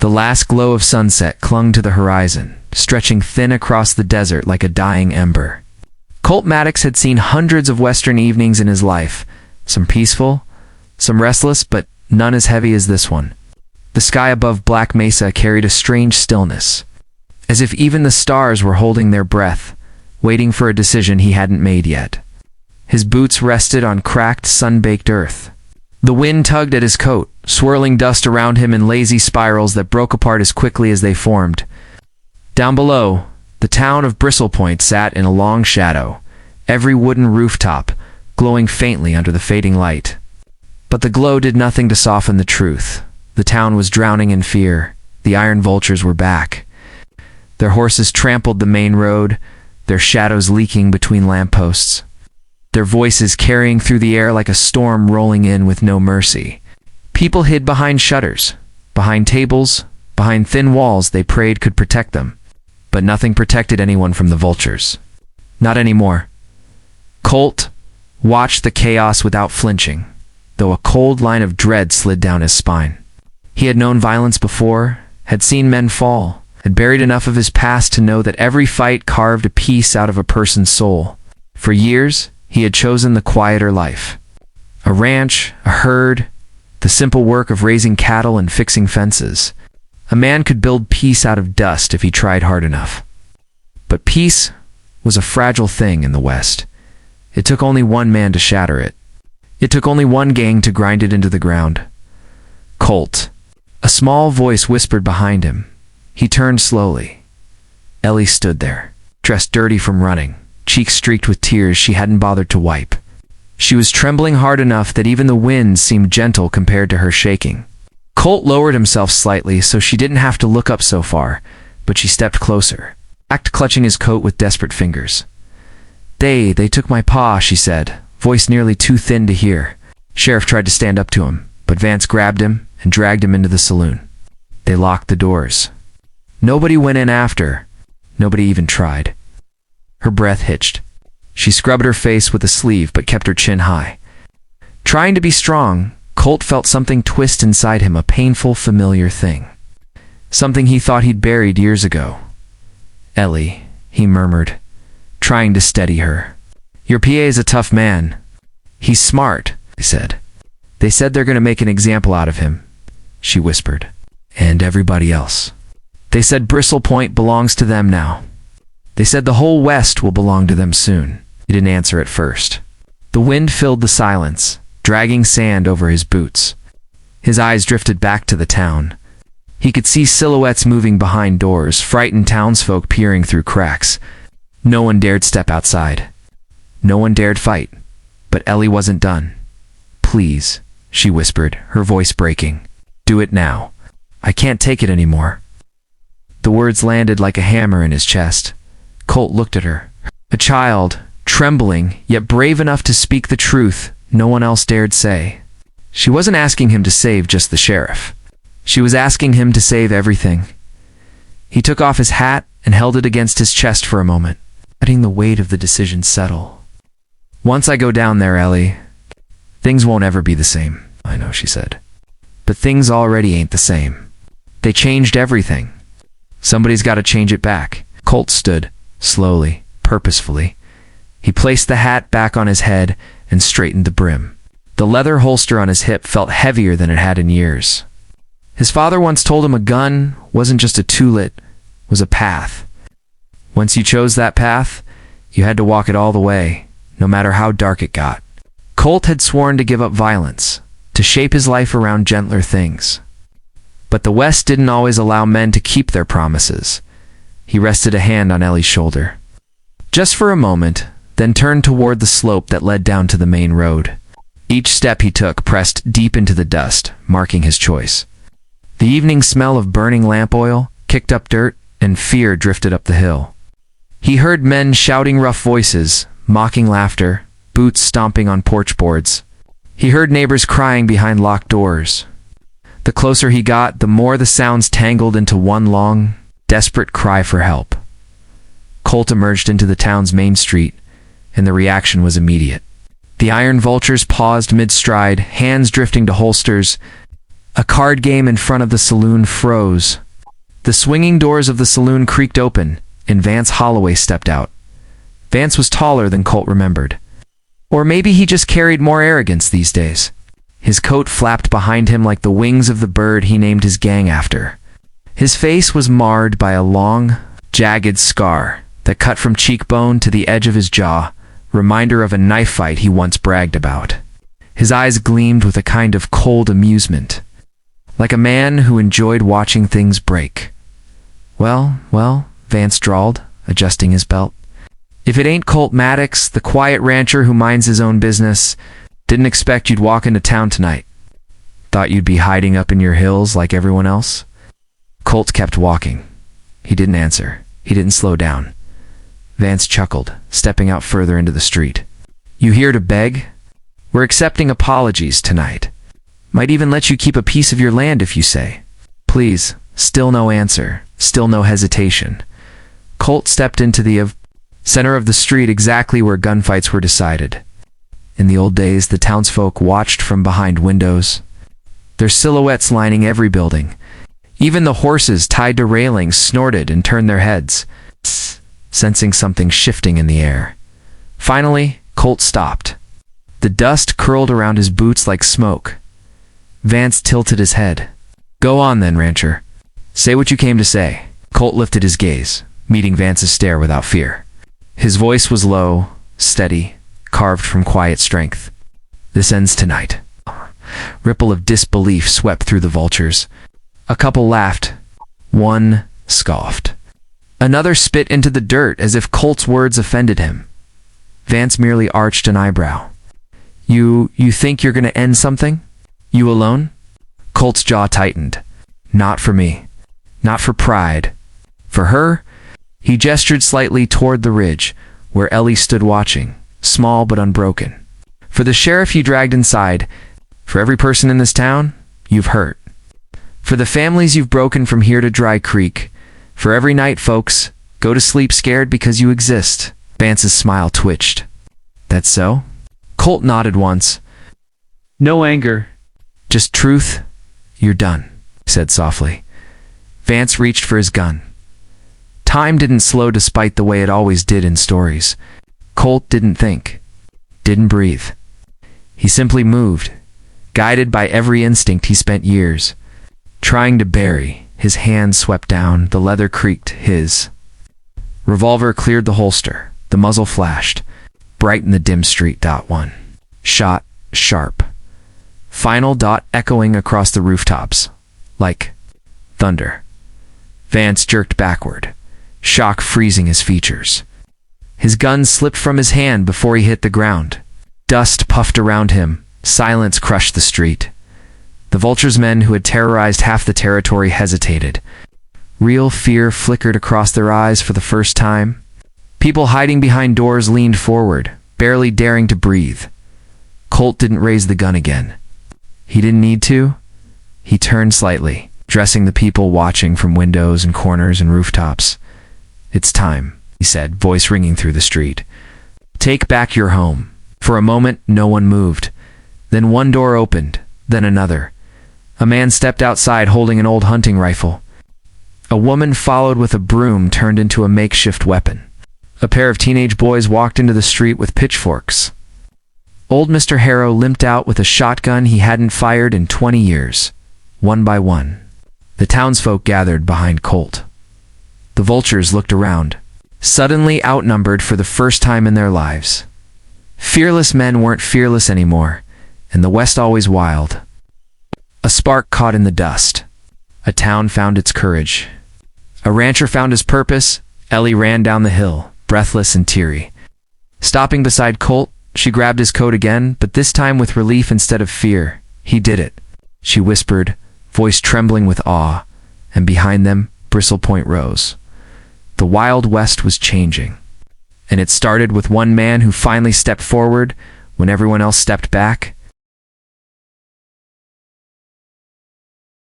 The last glow of sunset clung to the horizon, stretching thin across the desert like a dying ember. Colt Maddox had seen hundreds of western evenings in his life, some peaceful, some restless, but none as heavy as this one. The sky above Black Mesa carried a strange stillness, as if even the stars were holding their breath, waiting for a decision he hadn't made yet. His boots rested on cracked, sun-baked earth. The wind tugged at his coat, swirling dust around him in lazy spirals that broke apart as quickly as they formed. Down below, the town of Bristle Point sat in a long shadow, every wooden rooftop glowing faintly under the fading light. But the glow did nothing to soften the truth. The town was drowning in fear. The iron vultures were back. Their horses trampled the main road, their shadows leaking between lampposts, their voices carrying through the air like a storm rolling in with no mercy. People hid behind shutters, behind tables, behind thin walls they prayed could protect them. But nothing protected anyone from the vultures. Not anymore. Colt watched the chaos without flinching, though a cold line of dread slid down his spine. He had known violence before, had seen men fall, had buried enough of his past to know that every fight carved a piece out of a person's soul. For years, he had chosen the quieter life. A ranch, a herd, the simple work of raising cattle and fixing fences. A man could build peace out of dust if he tried hard enough. But peace was a fragile thing in the West. It took only one man to shatter it. It took only one gang to grind it into the ground. Colt. A small voice whispered behind him. He turned slowly. Ellie stood there, dressed dirty from running, cheeks streaked with tears she hadn't bothered to wipe. She was trembling hard enough that even the wind seemed gentle compared to her shaking. Colt lowered himself slightly so she didn't have to look up so far, but she stepped closer, clutching his coat with desperate fingers. They took my pa, she said, voice nearly too thin to hear. Sheriff tried to stand up to him, but Vance grabbed him and dragged him into the saloon. They locked the doors. Nobody went in after. Nobody even tried. Her breath hitched. She scrubbed her face with a sleeve but kept her chin high. Trying to be strong, Colt felt something twist inside him, a painful, familiar thing. Something he thought he'd buried years ago. Ellie, he murmured, trying to steady her. Your PA is a tough man. He's smart, he said. They said they're going to make an example out of him, she whispered. And everybody else. They said Bristle Point belongs to them now. They said the whole West will belong to them soon. He didn't answer at first. The wind filled the silence, dragging sand over his boots. His eyes drifted back to the town. He could see silhouettes moving behind doors, frightened townsfolk peering through cracks. No one dared step outside. No one dared fight. But Ellie wasn't done. Please, she whispered, her voice breaking. Do it now. I can't take it anymore. The words landed like a hammer in his chest. Colt looked at her. A child, trembling, yet brave enough to speak the truth no one else dared say. She wasn't asking him to save just the sheriff. She was asking him to save everything. He took off his hat and held it against his chest for a moment, letting the weight of the decision settle. Once I go down there, Ellie, things won't ever be the same. I know, she said. But things already ain't the same. They changed everything. Somebody's got to change it back. Colt stood, slowly, purposefully. He placed the hat back on his head and straightened the brim. The leather holster on his hip felt heavier than it had in years. His father once told him a gun wasn't just a tool, it was a path. Once you chose that path, you had to walk it all the way, no matter how dark it got. Colt had sworn to give up violence, to shape his life around gentler things. But the West didn't always allow men to keep their promises. He rested a hand on Ellie's shoulder. Just for a moment, then turned toward the slope that led down to the main road. Each step he took pressed deep into the dust, marking his choice. The evening smell of burning lamp oil, kicked up dirt, and fear drifted up the hill. He heard men shouting rough voices, mocking laughter, boots stomping on porch boards. He heard neighbors crying behind locked doors. The closer he got, the more the sounds tangled into one long, desperate cry for help. Colt emerged into the town's main street, and the reaction was immediate. The iron vultures paused mid-stride, hands drifting to holsters. A card game in front of the saloon froze. The swinging doors of the saloon creaked open, and Vance Holloway stepped out. Vance was taller than Colt remembered. Or maybe he just carried more arrogance these days. His coat flapped behind him like the wings of the bird he named his gang after. His face was marred by a long, jagged scar that cut from cheekbone to the edge of his jaw, reminder of a knife fight he once bragged about. His eyes gleamed with a kind of cold amusement, like a man who enjoyed watching things break. Well, Vance drawled, adjusting his belt. If it ain't Colt Maddox, the quiet rancher who minds his own business, didn't expect you'd walk into town tonight. Thought you'd be hiding up in your hills like everyone else? Colt kept walking. He didn't answer. He didn't slow down. Vance chuckled, stepping out further into the street. You here to beg? We're accepting apologies tonight. Might even let you keep a piece of your land if you say. Please. Still no answer. Still no hesitation. Colt stepped into the center of the street, exactly where gunfights were decided. In the old days, the townsfolk watched from behind windows, their silhouettes lining every building. Even the horses tied to railings snorted and turned their heads, sensing something shifting in the air. Finally, Colt stopped. The dust curled around his boots like smoke. Vance tilted his head. Go on then, rancher. Say what you came to say. Colt lifted his gaze, meeting Vance's stare without fear. His voice was low, steady, carved from quiet strength. This ends tonight. Ripple of disbelief swept through the vultures. A couple laughed. One scoffed. Another spit into the dirt as if Colt's words offended him. Vance merely arched an eyebrow. You think you're gonna end something? You alone? Colt's jaw tightened. Not for me. Not for pride. For her? He gestured slightly toward the ridge, where Ellie stood watching, small but unbroken. For the sheriff you dragged inside, for every person in this town, you've hurt. For the families you've broken from here to Dry Creek, for every night folks go to sleep scared because you exist. Vance's smile twitched. That's so? Colt nodded once. No anger. Just truth. You're done, he said softly. Vance reached for his gun. Time didn't slow despite the way it always did in stories. Colt didn't think, didn't breathe. He simply moved, guided by every instinct he spent years trying to bury. His hand swept down, the leather creaked, his revolver cleared the holster. The muzzle flashed, bright in the dim street. One shot, sharp. Final dot echoing across the rooftops, like thunder. Vance jerked backward, shock freezing his features. His gun slipped from his hand before he hit the ground. Dust puffed around him. Silence crushed the street. The vulture's men who had terrorized half the territory hesitated. Real fear flickered across their eyes for the first time. People hiding behind doors leaned forward, barely daring to breathe. Colt didn't raise the gun again. He didn't need to. He turned slightly, addressing the people watching from windows and corners and rooftops. It's time, he said, voice ringing through the street. Take back your home. For a moment, no one moved. Then one door opened, then another. A man stepped outside holding an old hunting rifle. A woman followed with a broom turned into a makeshift weapon. A pair of teenage boys walked into the street with pitchforks. Old Mr. Harrow limped out with a shotgun he hadn't fired in 20 years. One by one, the townsfolk gathered behind Colt. The vultures looked around, suddenly outnumbered for the first time in their lives. Fearless men weren't fearless anymore, and the West always wild. A spark caught in the dust. A town found its courage. A rancher found his purpose. Ellie ran down the hill, breathless and teary. Stopping beside Colt, she grabbed his coat again, but this time with relief instead of fear. He did it, she whispered, voice trembling with awe, and behind them, Bristle Point rose. The Wild West was changing. And it started with one man who finally stepped forward when everyone else stepped back.